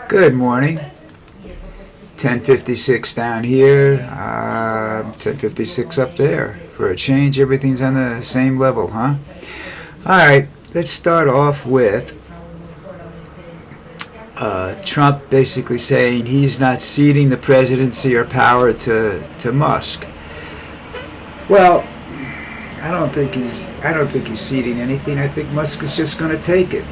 Good morning. 10:56 down here, 10:56 up there. For a change, everything's on the same level, huh? Alright, let's start off with Trump basically saying he's not ceding the presidency or power to Musk. Well, I don't think he's ceding anything. I think Musk is just going to take it.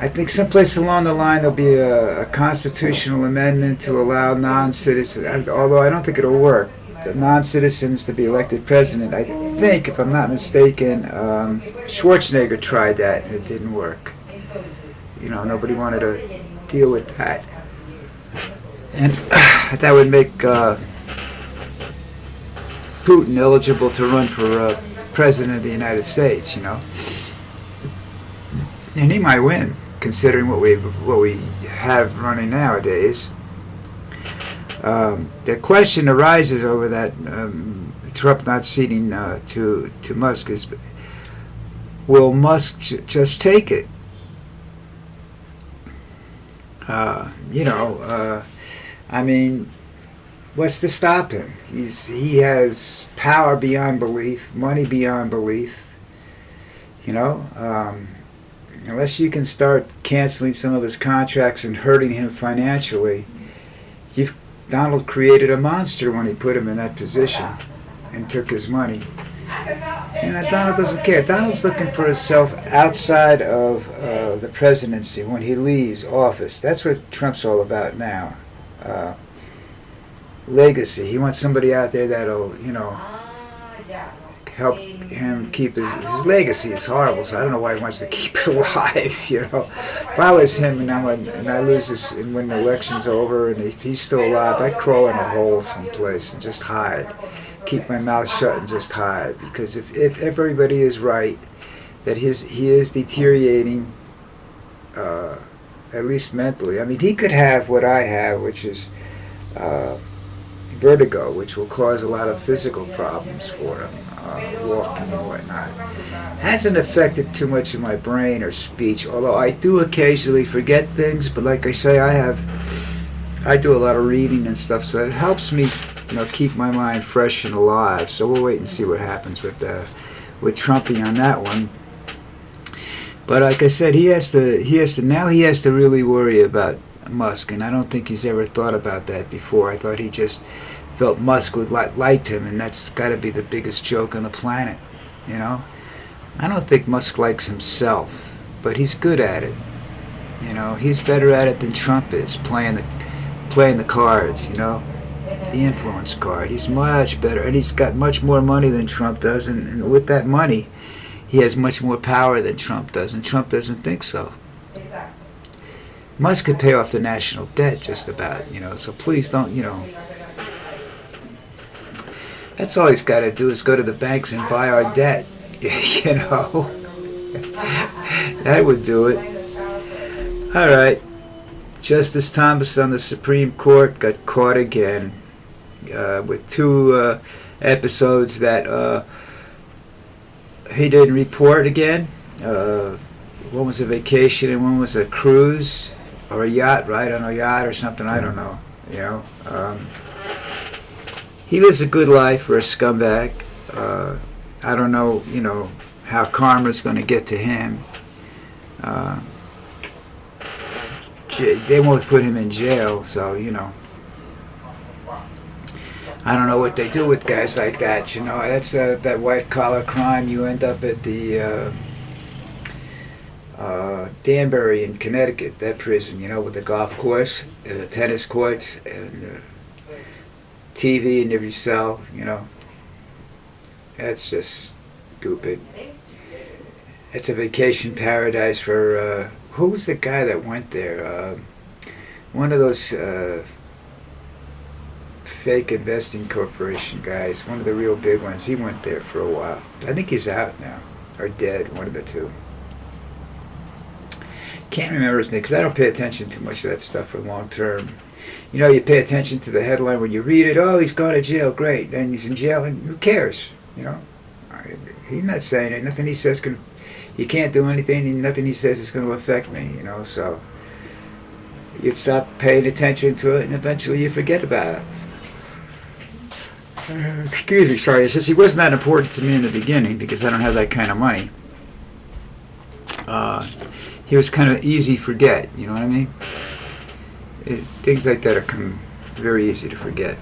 I think someplace along the line there'll be a constitutional amendment to allow non-citizens, although I don't think it'll work, the non-citizens to be elected president. I think, if I'm not mistaken, Schwarzenegger tried that and it didn't work. You know, nobody wanted to deal with that. And that would make Putin eligible to run for president of the United States, you know. And he might win, considering what we have running nowadays. The question arises over that Trump not ceding to Musk is, will Musk just take it? I mean, what's to stop him? He has power beyond belief, money beyond belief. You know, unless you can start canceling some of his contracts and hurting him financially, Donald created a monster when he put him in that position and took his money. And Donald doesn't care. Donald's looking for himself outside of the presidency when he leaves office. That's what Trump's all about now. Legacy. He wants somebody out there that'll, you know, help him keep his legacy. Is horrible, so I don't know why he wants to keep it alive. You know, if I was him and I lose this and when the election's over and if he's still alive, I'd crawl in a hole someplace and just hide. Keep my mouth shut and just hide, because if everybody is right that he is deteriorating, at least mentally. I mean, he could have what I have, which is vertigo, which will cause a lot of physical problems for him, walking and whatnot. Hasn't affected too much of my brain or speech, although I do occasionally forget things. But like I say, I do a lot of reading and stuff, so it helps me, you know, keep my mind fresh and alive. So we'll wait and see what happens with Trumpy on that one. But like I said, he has to really worry about Musk, and I don't think he's ever thought about that before. I thought he just felt Musk would liked him, and that's got to be the biggest joke on the planet, you know. I don't think Musk likes himself, but he's good at it. You know, he's better at it than Trump is, playing the cards, you know, the influence card. He's much better, and he's got much more money than Trump does, and with that money, he has much more power than Trump does, and Trump doesn't think so. Musk could pay off the national debt just about, you know, so please don't, you know. That's all he's got to do is go to the banks and buy our debt, you know. That would do it. All right. Justice Thomas on the Supreme Court got caught again with two episodes that he didn't report again. One was a vacation and one was a cruise or a yacht, ride on a yacht or something. I don't know. You know, he lives a good life for a scumbag. I don't know, you know, how karma's going to get to him. They won't put him in jail, so, you know. I don't know what they do with guys like that, you know. That's that white-collar crime. You end up at the Danbury in Connecticut, that prison, you know, with the golf course, the tennis courts, and TV in every cell, you know. That's just stupid. It's a vacation paradise for, who was the guy that went there? One of those fake investing corporation guys, one of the real big ones. He went there for a while. I think he's out now, or dead, one of the two. Can't remember his name, because I don't pay attention too much to that stuff for long term. You know, you pay attention to the headline when you read it. Oh, he's gone to jail. Great. Then he's in jail, and who cares? You know, he's not saying it. Nothing he says can. he can't do anything. Nothing he says is going to affect me. So you stop paying attention to it, and eventually you forget about it. Excuse me, sorry. It says he wasn't that important to me in the beginning because I don't have that kind of money. He was kind of easy to forget. You know what I mean? Things like that are very easy to forget.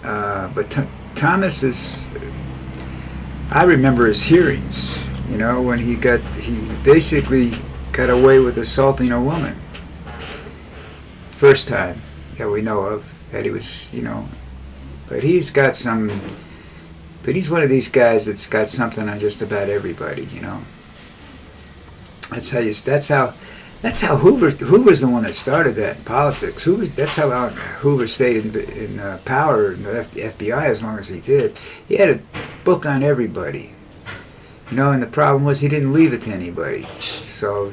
But Thomas is. I remember his hearings. When he basically got away with assaulting a woman. First time that we know of that he was, But he's got some. But he's one of these guys that's got something on just about everybody, That's how Hoover's the one that started that in politics. That's how long Hoover stayed in power in the FBI as long as he did. He had a book on everybody, and the problem was he didn't leave it to anybody. So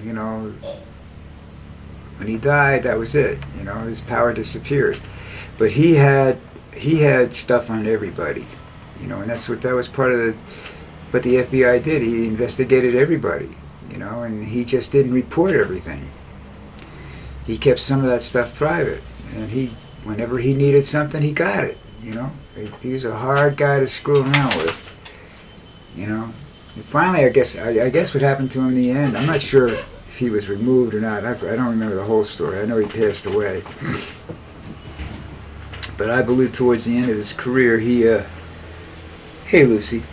when he died, that was it. His power disappeared. But he had stuff on everybody, and that was part of what the FBI did. He investigated everybody. And he just didn't report everything. He kept some of that stuff private, and whenever he needed something, he got it. He was a hard guy to screw around with. And finally, I guess what happened to him in the end, I'm not sure if he was removed or not. I don't remember the whole story. I know he passed away, but I believe towards the end of his career, hey Lucy,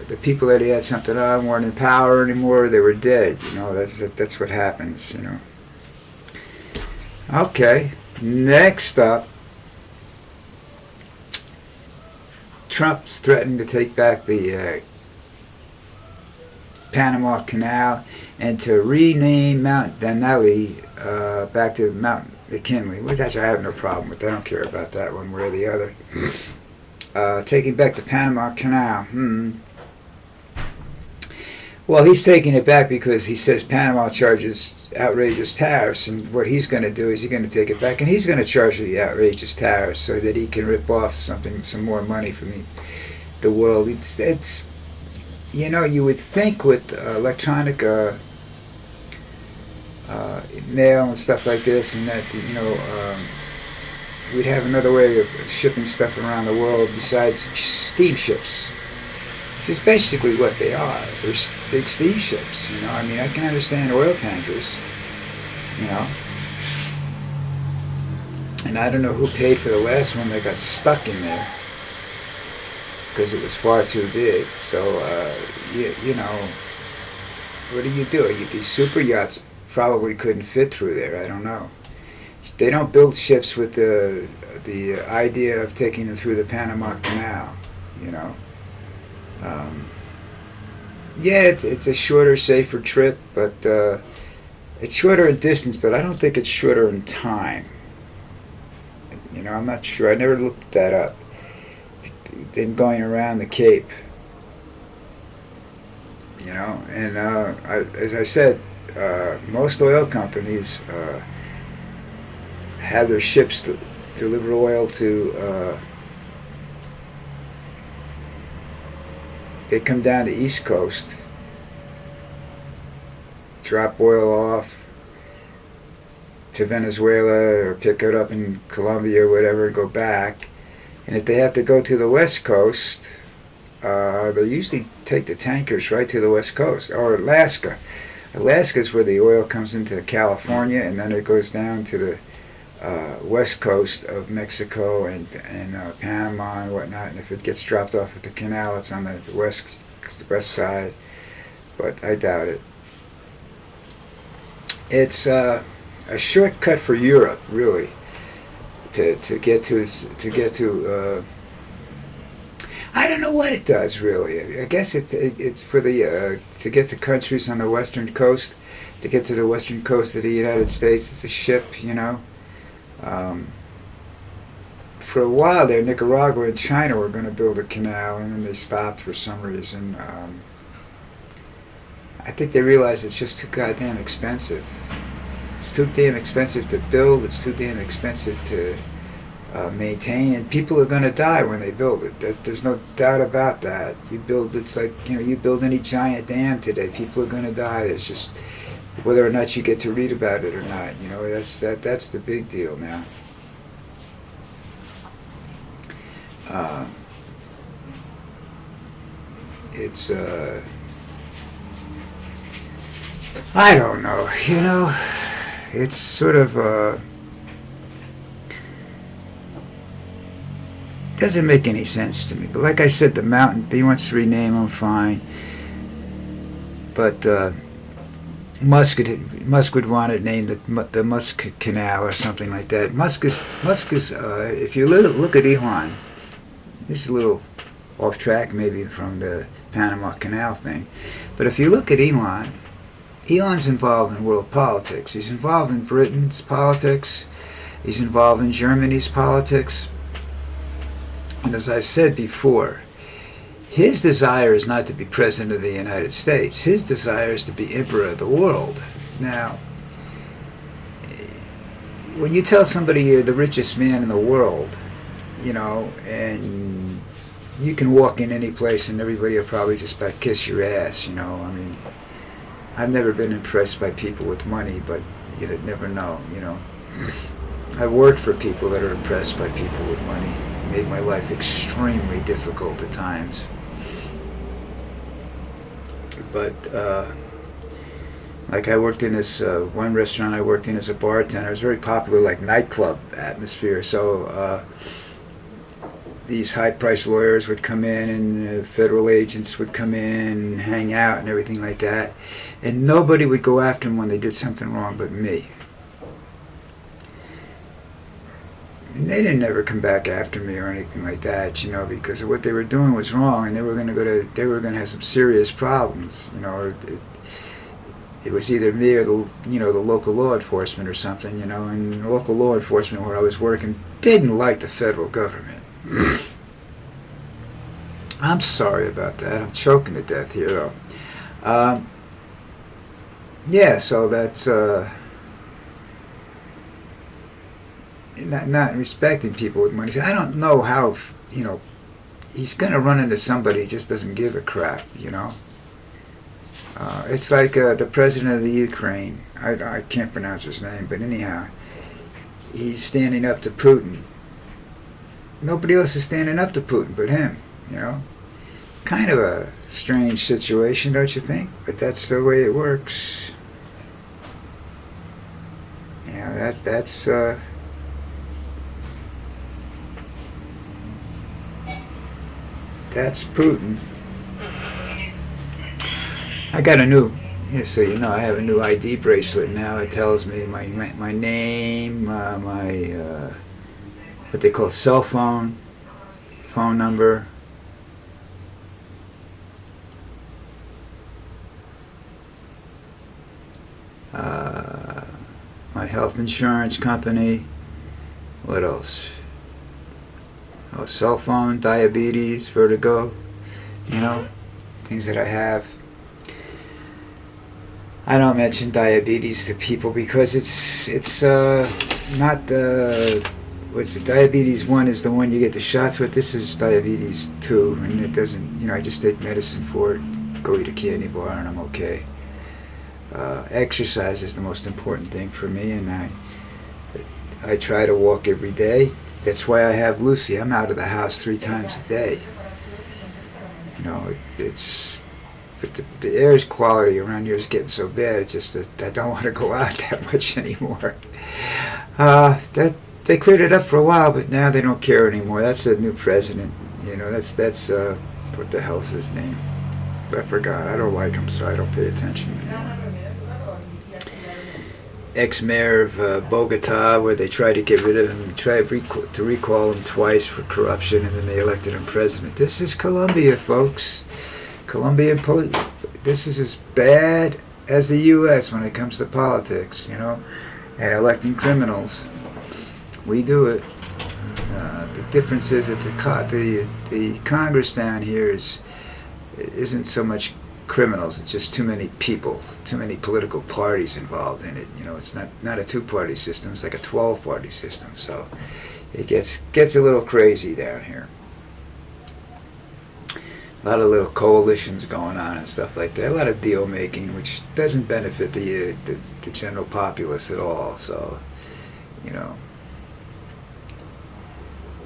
the people that he had something on weren't in power anymore. They were dead. That's what happens. Okay. Next up, Trump's threatening to take back the Panama Canal and to rename Mount Denali back to Mount McKinley, which actually I have no problem with. I don't care about that one way or the other. Taking back the Panama Canal. Well, he's taking it back because he says Panama charges outrageous tariffs, and what he's going to do is he's going to take it back, and he's going to charge the outrageous tariffs so that he can rip off some more money from the world. It's you would think with electronic mail and stuff like this, and that we'd have another way of shipping stuff around the world besides steamships. Which is basically what they are. They're big steamships, I can understand oil tankers, And I don't know who paid for the last one that got stuck in there because it was far too big. So, what do? These super yachts probably couldn't fit through there. I don't know. They don't build ships with the idea of taking them through the Panama Canal, it's a shorter, safer trip, but it's shorter in distance, but I don't think it's shorter in time. I'm not sure. I never looked that up. Than going around the Cape. And as I said, most oil companies have their ships deliver oil to. They come down the East Coast, drop oil off to Venezuela or pick it up in Colombia or whatever and go back. And if they have to go to the West Coast, they usually take the tankers right to the West Coast, or Alaska. Alaska is where the oil comes into California, and then it goes down to the west coast of Mexico and Panama and whatnot. And if it gets dropped off at the canal, it's on the west side, but I doubt it. It's a shortcut for Europe, really, to get to. I don't know what it does, really. I guess it's for the to get to countries on the western coast, to get to the western coast of the United States. It's a ship, For a while there, Nicaragua and China were going to build a canal, and then they stopped for some reason. I think they realized it's just too goddamn expensive. It's too damn expensive to build. It's too damn expensive to maintain, and people are going to die when they build it. There's no doubt about that. It's like, you build any giant dam today, people are going to die. It's just whether or not you get to read about it or not. That's the big deal now. It's I don't know. It's sort of doesn't make any sense to me. But like I said, the mountain, he wants to rename them, fine. But Musk would want it named the MUSK Canal or something like that. Musk is if you look at Elon, this is a little off track maybe from the Panama Canal thing, but if you look at Elon's involved in world politics. He's involved in Britain's politics. He's involved in Germany's politics. And as I've said before, his desire is not to be president of the United States. His desire is to be emperor of the world. Now, when you tell somebody you're the richest man in the world, and you can walk in any place and everybody will probably just about kiss your ass, I've never been impressed by people with money, but you never know, I've worked for people that are impressed by people with money. It made my life extremely difficult at times. But, like I worked in this one restaurant I worked in as a bartender. It was very popular, like nightclub atmosphere. So these high-priced lawyers would come in, and federal agents would come in and hang out and everything like that. And nobody would go after them when they did something wrong but me. And they didn't ever come back after me or anything like that, because what they were doing was wrong, and they were going to have some serious problems, It was either me or the local law enforcement or something, and the local law enforcement where I was working didn't like the federal government. I'm sorry about that. I'm choking to death here, though. Yeah, so that's not respecting people with money. So I don't know how, he's going to run into somebody who just doesn't give a crap, It's like the president of the Ukraine. I can't pronounce his name, but anyhow, he's standing up to Putin. Nobody else is standing up to Putin but him, Kind of a strange situation, don't you think? But that's the way it works. That's Putin. I got a new, so I have a new ID bracelet now. It tells me my name, my what they call phone number, my health insurance company. What else? Oh, cell phone, diabetes, vertigo, things that I have. I don't mention diabetes to people because it's not the, what's the diabetes 1 is the one you get the shots with. This is diabetes 2, and it doesn't, I just take medicine for it, go eat a candy bar, and I'm okay. Exercise is the most important thing for me, and I try to walk every day. That's why I have Lucy. I'm out of the house 3 times a day. But the air's quality around here is getting so bad, it's just that I don't want to go out that much anymore. They cleared it up for a while, but now they don't care anymore. That's the new president. That's what the hell's his name? I forgot. I don't like him, so I don't pay attention anymore. Ex-mayor of Bogota, where they tried to get rid of him, tried to recall him twice for corruption, and then they elected him president. This is Colombia, folks. This is as bad as the U.S. when it comes to politics, and electing criminals. We do it. The difference is that the Congress down here isn't so much criminals. It's just too many people, too many political parties involved in it. It's not a 2-party system. It's like a 12-party system. So it gets a little crazy down here. A lot of little coalitions going on and stuff like that. A lot of deal making, which doesn't benefit the general populace at all. So, you know.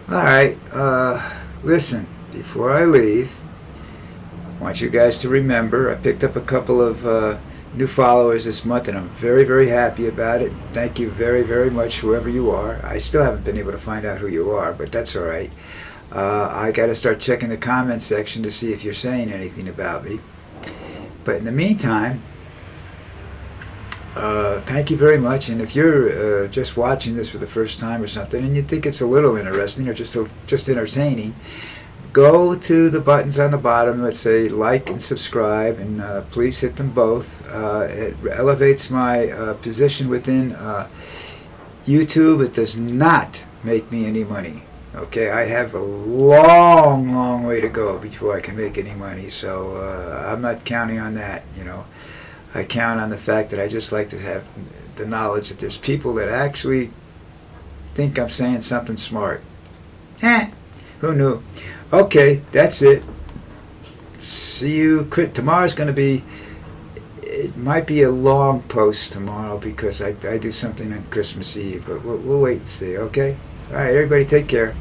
All right. Listen, before I leave, I want you guys to remember I picked up a couple of new followers this month, and I'm very, very happy about it. Thank you very, very much, whoever you are. I still haven't been able to find out who you are, but that's all right. I got to start checking the comment section to see if you're saying anything about me. But in the meantime, thank you very much. And if you're just watching this for the first time or something, and you think it's a little interesting or just entertaining, go to the buttons on the bottom that say like and subscribe, and please hit them both. It elevates my position within YouTube. It does not make me any money. Okay, I have a long, long way to go before I can make any money, so I'm not counting on that, you know. I count on the fact that I just like to have the knowledge that there's people that actually think I'm saying something smart. Who knew? Okay, that's it. See you. Tomorrow's going to be, it might be a long post tomorrow because I do something on Christmas Eve, but we'll wait and see, okay? All right, everybody take care.